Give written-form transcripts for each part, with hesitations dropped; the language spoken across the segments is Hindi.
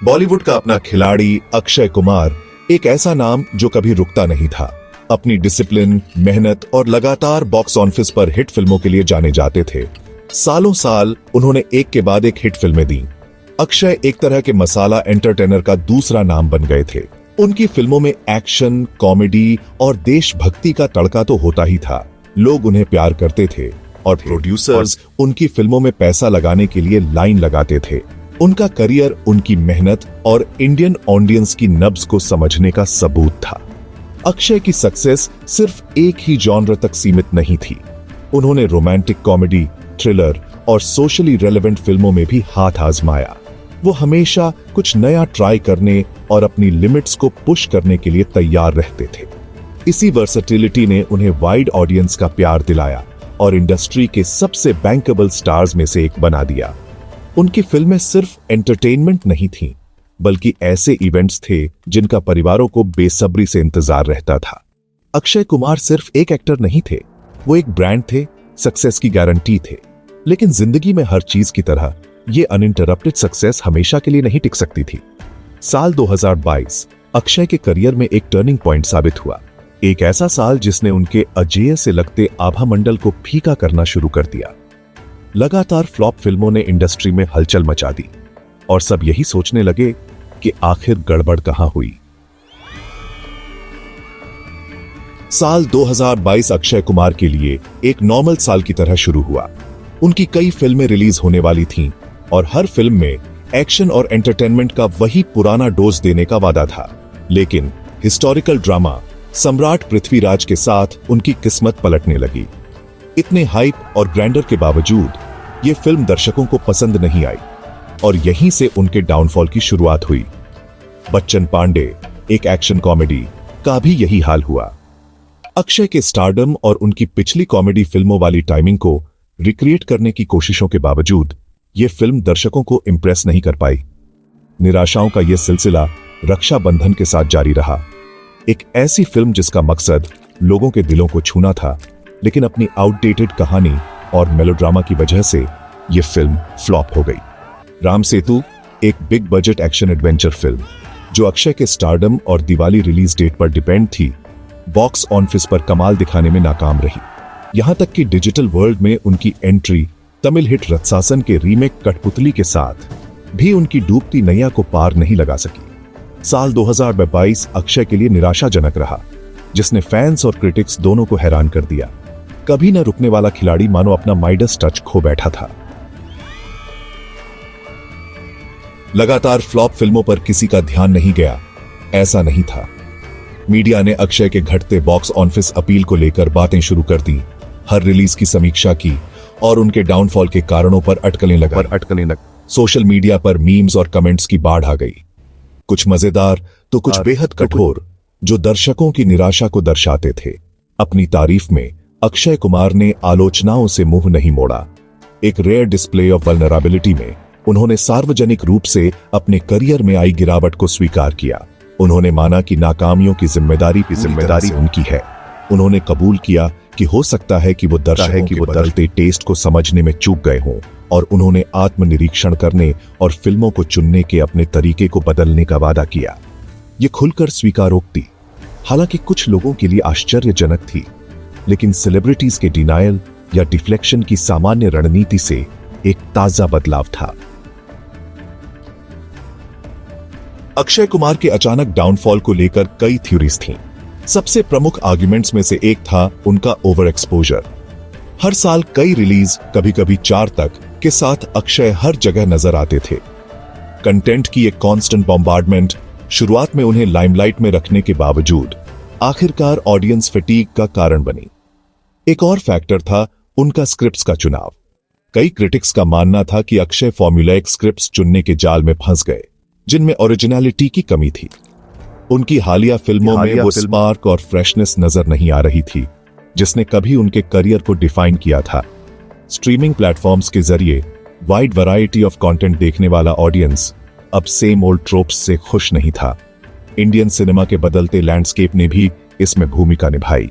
बॉलीवुड का अपना खिलाड़ी अक्षय कुमार एक ऐसा नाम जो कभी रुकता नहीं था। अपनी डिसिप्लिन, मेहनत और लगातार बॉक्स ऑफिस पर हिट फिल्मों के लिए जाने जाते थे। सालों साल उन्होंने एक के बाद एक हिट फिल्में दी। अक्षय एक तरह के मसाला एंटरटेनर का दूसरा नाम बन गए थे। उनकी फिल्मों में एक्शन, कॉमेडी और देशभक्ति का तड़का तो होता ही था। लोग उन्हें प्यार करते थे और प्रोड्यूसर्स उनकी फिल्मों में पैसा लगाने के लिए लाइन लगाते थे। उनका करियर उनकी मेहनत और इंडियन ऑडियंस की नब्ज को समझने का सबूत था। अक्षय की सक्सेस सिर्फ एक ही जॉनर तक सीमित नहीं थी। उन्होंने रोमांटिक कॉमेडी, थ्रिलर और सोशली रेलेवेंट फिल्मों में भी हाथ आजमाया। वो हमेशा कुछ नया ट्राई करने और अपनी लिमिट्स को पुश करने के लिए तैयार रहते थे। इसी वर्सेटिलिटी ने उन्हें वाइड ऑडियंस का प्यार दिलाया और इंडस्ट्री के सबसे बैंकेबल स्टार्स में से एक बना दिया। उनकी फिल्में सिर्फ एंटरटेनमेंट नहीं थीं, बल्कि ऐसे इवेंट्स थे जिनका परिवारों को बेसब्री से इंतजार रहता था। अक्षय कुमार सिर्फ एक एक्टर नहीं थे, वो एक ब्रांड थे, सक्सेस की गारंटी थे। लेकिन जिंदगी में हर चीज की तरह ये अनइंटरप्टेड सक्सेस हमेशा के लिए नहीं टिक सकती थी। साल 2022 अक्षय के करियर में एक टर्निंग पॉइंट साबित हुआ। एक ऐसा साल जिसने उनके अजेय से लगते आभा मंडल को फीका करना शुरू कर दिया। लगातार फ्लॉप फिल्मों ने इंडस्ट्री में हलचल मचा दी और सब यही सोचने लगे कि आखिर गड़बड़ कहां हुई। साल 2022 अक्षय कुमार के लिए एक नॉर्मल साल की तरह शुरू हुआ। उनकी कई फिल्में रिलीज होने वाली थीं और हर फिल्म में एक्शन और एंटरटेनमेंट का वही पुराना डोज देने का वादा था। लेकिन हिस्टोरिकल ड्रामा सम्राट पृथ्वीराज के साथ उनकी किस्मत पलटने लगी। इतने हाइप और ग्रैंडर के बावजूद ये फिल्म दर्शकों को पसंद नहीं आई और यहीं से उनके डाउनफॉल की शुरुआत हुई। बच्चन पांडे, एक एक्शन कॉमेडी, का भी यही हाल हुआ। अक्षय के स्टारडम और उनकी पिछली कॉमेडी फिल्मों वाली टाइमिंग को रिक्रिएट करने की कोशिशों के बावजूद यह फिल्म दर्शकों को इंप्रेस नहीं कर पाई। निराशाओं का यह सिलसिला रक्षाबंधन के साथ जारी रहा। एक ऐसी फिल्म जिसका मकसद लोगों के दिलों को छूना था, लेकिन अपनी आउटडेटेड कहानी और मेलोड्रामा की वजह से यह फिल्म फ्लॉप हो गई। राम सेतु, एक big budget action adventure film जो अक्षय के स्टारडम और दिवाली रिलीज डेट पर डिपेंड थी, बॉक्स ऑफिस पर कमाल दिखाने में नाकाम रही। यहां तक कि डिजिटल वर्ल्ड में उनकी एंट्री तमिल हिट रत्सासन के रीमेक कठपुतली के साथ भी उनकी डूबती नैया को पार नहीं लगा सकी। साल 2022 अक्षय के लिए निराशाजनक रहा, जिसने फैंस और क्रिटिक्स दोनों को हैरान कर दिया। कभी न रुकने वाला खिलाड़ी मानो अपना माइडस टच खो बैठा था। लगातार फ्लॉप फिल्मों पर किसी का ध्यान नहीं गया, ऐसा नहीं था। मीडिया ने अक्षय के घटते बॉक्स ऑफिस अपील को लेकर बातें शुरू कर दी, हर रिलीज की समीक्षा की और उनके डाउनफॉल के कारणों पर अटकलें लगा। सोशल मीडिया पर मीम्स और कमेंट्स की बाढ़ आ गई, कुछ मजेदार तो कुछ बेहद कठोर, जो दर्शकों की निराशा को दर्शाते थे। अपनी तारीफ में अक्षय कुमार ने आलोचनाओं से मुंह नहीं मोड़ा। एक रेयर डिस्प्ले ऑफ वल्नरेबिलिटी में उन्होंने सार्वजनिक रूप से अपने करियर में आई गिरावट को स्वीकार किया। उन्होंने माना कि नाकामियों की जिम्मेदारी उनकी है। उन्होंने कबूल किया कि हो सकता है कि वो दर्शकों के बदलते टेस्ट को समझने में चूक गए हों, और उन्होंने आत्मनिरीक्षण करने और फिल्मों को चुनने के अपने तरीके को बदलने का वादा किया। ये खुलकर स्वीकारोक्ति हालांकि कुछ लोगों के लिए आश्चर्यजनक थी, लेकिन सेलिब्रिटीज के डिनायल या डिफ्लेक्शन की सामान्य रणनीति से एक ताजा बदलाव था। अक्षय कुमार के अचानक डाउनफॉल को लेकर कई थ्योरीज थीं। सबसे प्रमुख आर्गुमेंट्स में से एक था उनका ओवर एक्सपोजर। हर साल कई रिलीज, कभी-कभी 4 तक के साथ अक्षय हर जगह नजर आते थे। कंटेंट की एक कांस्टेंट बॉम्बार्डमेंट शुरुआत में उन्हें लाइमलाइट में रखने के बावजूद आखिरकार ऑडियंस फटीग का कारण बनी। एक और फैक्टर था उनका स्क्रिप्ट्स का चुनाव। कई क्रिटिक्स का मानना था कि अक्षय फॉर्मूलैइक स्क्रिप्ट्स चुनने के जाल में फंस गए, जिनमें ओरिजिनलिटी की कमी थी। उनकी हालिया फिल्मों में वो स्पार्क और फ्रेशनेस नजर नहीं आ रही थी, जिसने कभी उनके करियर को डिफाइन किया था। स्ट्रीमिंग प्लेटफॉर्म्स के जरिए वाइड वैरायटी ऑफ कंटेंट देखने वाला ऑडियंस अब सेम ओल्ड ट्रोप्स से खुश नहीं था। इंडियन सिनेमा के बदलते लैंडस्केप ने भी इसमें भूमिका निभाई।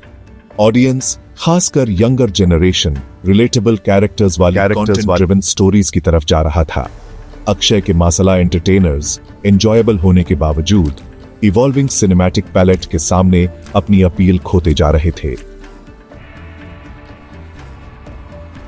ऑडियंस, खासकर यंगर जनरेशन, रिलेटेबल कैरेक्टर्स वाली कंटेंट ड्रिवन स्टोरीज की तरफ जा रहा था। अक्षय के मसाला एंटरटेनर्स एंजॉयबल होने के बावजूद इवॉल्विंग सिनेमैटिक पैलेट के सामने अपनी अपील खोते जा रहे थे।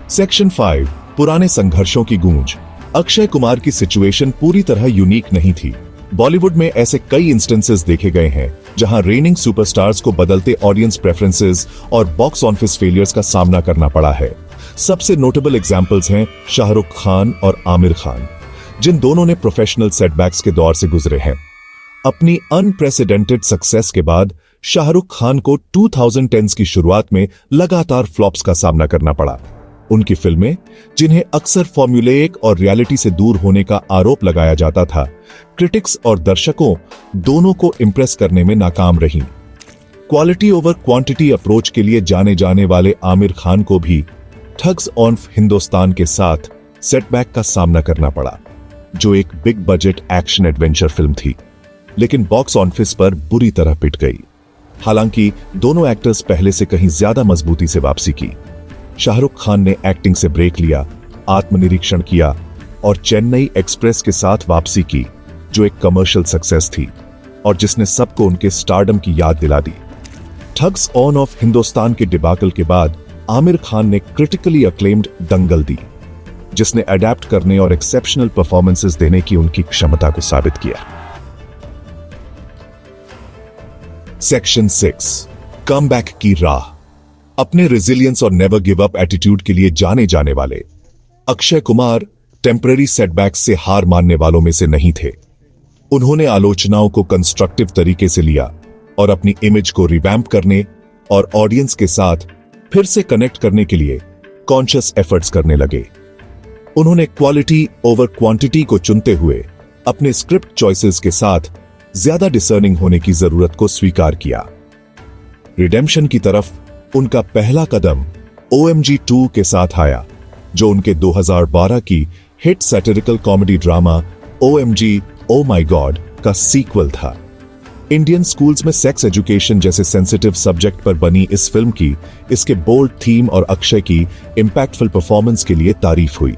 सेक्शन 5 पुराने संघर्षों की गूंज। अक्षय कुमार की सिचुएशन पूरी तरह यूनिक नहीं थी। बॉलीवुड में ऐसे कई इंस्टेंसेस देखे गए हैं जहां रेनिंग सुपरस्टार्स को बदलते ऑडियंस प्रेफरेंसेस और बॉक्स ऑफिस फेलियर्स का सामना करना पड़ा है। सबसे नोटेबल एग्जांपल्स हैं शाहरुख खान और आमिर खान, जिन दोनों ने प्रोफेशनल सेटबैक्स के दौर से गुजरे हैं। अपनी अनप्रेसिडेंटेड सक्सेस के बाद शाहरुख खान को 2010s की शुरुआत में लगातार फ्लॉप्स का सामना करना पड़ा। उनकी फिल्में, जिन्हें अक्सर फॉर्मूलेइक और रियलिटी से दूर होने का आरोप लगाया जाता था, क्रिटिक्स और दर्शकों दोनों को इंप्रेस करने में नाकाम रहीं। क्वालिटी ओवर क्वांटिटी अप्रोच के लिए जाने जाने वाले आमिर खान को भी ठग्स ऑफ हिंदुस्तान के साथ सेटबैक का सामना करना पड़ा, जो एक big budget action adventure film थी, लेकिन बॉक्स ऑफिस पर बुरी तरह पिट गई। हालांकि दोनों एक्टर्स पहले से कहीं ज्यादा मजबूती से वापसी की। शाहरुख खान ने एक्टिंग से ब्रेक लिया, आत्मनिरीक्षण किया और चेन्नई एक्सप्रेस के साथ वापसी की, जो एक कमर्शियल सक्सेस थी और जिसने सबको उनके स्टारडम की याद दिला दी। ठग्स ऑफ हिंदुस्तान के डिबाकल के बाद आमिर खान ने क्रिटिकली अक्लेम्ड दंगल दी, जिसने अडेप्ट करने और एक्सेप्शनल परफॉर्मेंसेस देने की उनकी क्षमता को साबित किया। सेक्शन 6 कमबैक की राह। अपने रेजिलियंस और नेवर गिव अप एटीट्यूड के लिए जाने जाने वाले अक्षय कुमार टेम्पररी सेटबैक्स से हार मानने वालों में से नहीं थे। उन्होंने आलोचनाओं को कंस्ट्रक्टिव तरीके से लिया और अपनी इमेज को रिवैम्प करने और ऑडियंस के साथ फिर से कनेक्ट करने के लिए कॉन्शियस एफर्ट्स करने लगे। उन्होंने क्वालिटी ओवर क्वांटिटी को चुनते हुए अपने स्क्रिप्ट चॉइसेस के साथ ज्यादा डिसर्निंग होने की जरूरत को स्वीकार किया। रिडेम्पशन की तरफ उनका पहला कदम OMG 2 के साथ आया, जो उनके 2012 की hit satirical comedy drama OMG oh my god का सीक्वल था। इंडियन स्कूल्स में सेक्स एजुकेशन जैसे सेंसिटिव सब्जेक्ट पर बनी इस फिल्म की इसके बोल्ड थीम और अक्षय की इंपैक्टफुल परफॉर्मेंस के लिए तारीफ हुई।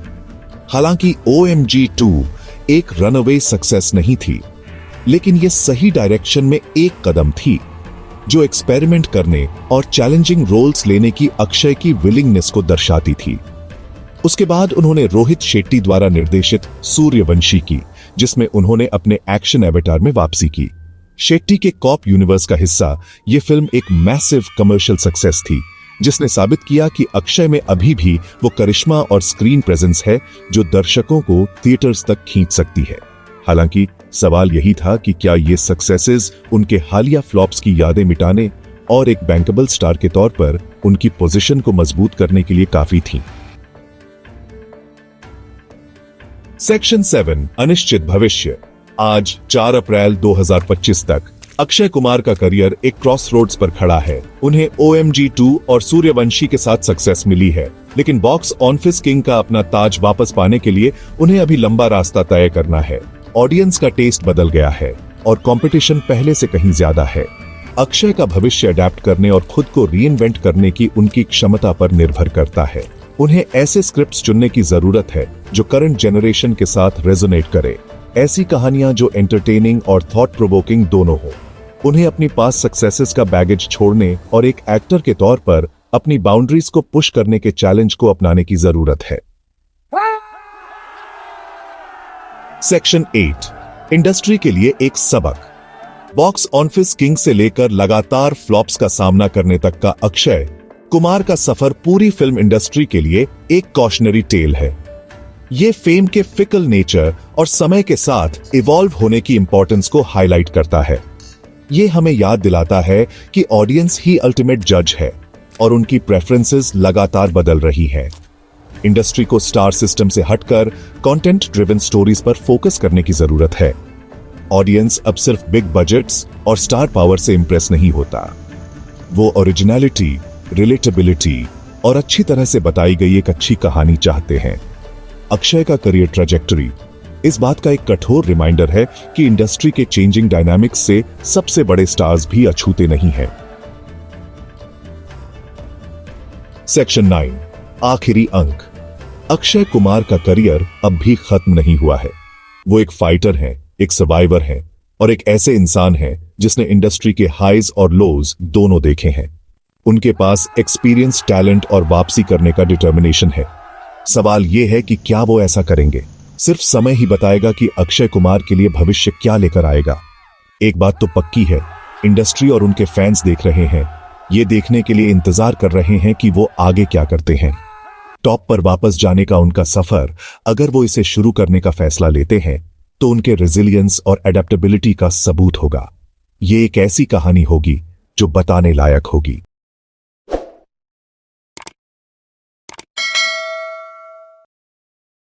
हालांकि OMG 2 एक रनअवे सक्सेस नहीं थी, लेकिन यह सही डायरेक्शन में एक कदम थी, जो एक्सपेरिमेंट करने और चैलेंजिंग रोल्स लेने की अक्षय की विलिंगनेस को दर्शाती थी। उसके बाद उन्होंने रोहित शेट्टी द्वारा निर्देशित सूर्यवंशी की, जिसमें उन्होंने अपने एक्शन एवेटार में वापसी की। शेट्टी के कॉप यूनिवर्स का हिस्सा यह फिल्म एक मैसिव कमर्शियल सक्सेस थी, जिसने साबित किया कि अक्षय में अभी भी वो करिश्मा और स्क्रीन प्रेजेंस है जो दर्शकों को थिएटर्स तक खींच सकती है। हालांकि सवाल यही था कि क्या ये सक्सेसेस उनके हालिया फ्लॉप्स की यादें मिटाने और एक बैंकेबल स्टार के तौर पर उनकी पोजीशन को मजबूत करने के लिए काफी थीं। सेक्शन 7 अनिश्चित भविष्य। आज 4 अप्रैल 2025 तक अक्षय कुमार का करियर एक क्रॉसरोड्स पर खड़ा है। उन्हें OMG 2 और सूर्यवंशी के साथ सक्सेस मिली है, लेकिन बॉक्स ऑफिस किंग का अपना ताज वापस पाने के लिए उन्हें अभी लंबा रास्ता तय करना है। ऑडियंस का टेस्ट बदल गया है और कंपटीशन पहले से कहीं ज्यादा है। अक्षय का भविष्य अडेप्ट करने और खुद को रीइन्वेंट करने की उनकी क्षमता पर निर्भर करता है। उन्हें ऐसे स्क्रिप्ट्स चुनने की जरूरत है जो करंट जनरेशन के साथ रेजोनेट करे, ऐसी कहानियां जो एंटरटेनिंग और थॉट प्रोवोकिंग दोनों हो। उन्हें अपनी पास्ट सक्सेसेस का बैगेज छोड़ने और एक एक्टर के तौर पर अपनी बाउंड्रीज को पुश करने के चैलेंज को अपनाने की जरूरत है। सेक्शन 8 इंडस्ट्री के लिए एक सबक। बॉक्स ऑफिस किंग से लेकर लगातार फ्लॉप्स का सामना करने तक का अक्षय कुमार का सफर पूरी फिल्म इंडस्ट्री के लिए एक कॉशनरी टेल है। यह फेम के फिकल नेचर और समय के साथ इवॉल्व होने की इंपॉर्टेंस को हाईलाइट करता है। यह हमें याद दिलाता है कि ऑडियंस ही अल्टीमेट जज है और उनकी प्रेफरेंसेस लगातार बदल रही है। इंडस्ट्री को स्टार सिस्टम से हटकर कंटेंट ड्रिवन स्टोरीज पर फोकस करने की जरूरत है। ऑडियंस अब सिर्फ बिग बजट्स और स्टार पावर से इंप्रेस नहीं होता, वो ओरिजिनलिटी, रिलेटेबिलिटी और अच्छी तरह से बताई गई एक अच्छी कहानी चाहते हैं। अक्षय का करियर ट्रैजेक्टरी इस बात का एक कठोर रिमाइंडर है कि इंडस्ट्री के चेंजिंग डायनामिक्स से सबसे बड़े स्टार्स भी अछूते नहीं हैं। सेक्शन 9 आखिरी अंक। अक्षय कुमार का करियर अब भी खत्म नहीं हुआ है। वो एक फाइटर हैं एक सर्वाइवर हैं और एक ऐसे इंसान हैं जिसने इंडस्ट्री के हाइज और लोज दोनों देखे हैं। उनके पास एक्सपीरियंस, टैलेंट और वापसी करने का डिटर्मिनेशन है। सवाल यह है कि क्या वो ऐसा करेंगे। सिर्फ समय ही बताएगा कि अक्षय कुमार के लिए भविष्य क्या लेकर आएगा। एक बात तो पक्की है, इंडस्ट्री और उनके फैंस देख रहे हैं, ये देखने के लिए इंतजार कर रहे हैं कि वो आगे क्या करते हैं। टॉप पर वापस जाने का उनका सफर, अगर वो इसे शुरू करने का फैसला लेते हैं तो उनके रेजिलियंस और एडेप्टेबिलिटी का सबूत होगा। ये एक ऐसी कहानी होगी जो बताने लायक होगी।